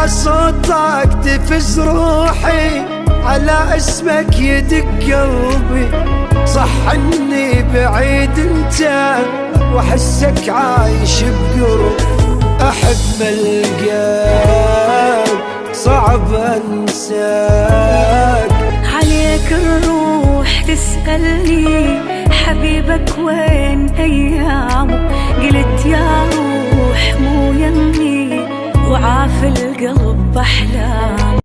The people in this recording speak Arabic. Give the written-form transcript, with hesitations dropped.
صوتك تفز روحي، على اسمك يدق قلبي. صح اني بعيد انت واحسك عايش بقرب، احب ما القلب صعب انساك. عليك الروح تسألني حبيبك وين ايامه، قلت يا روح مو يمي وعاف القلب احلام.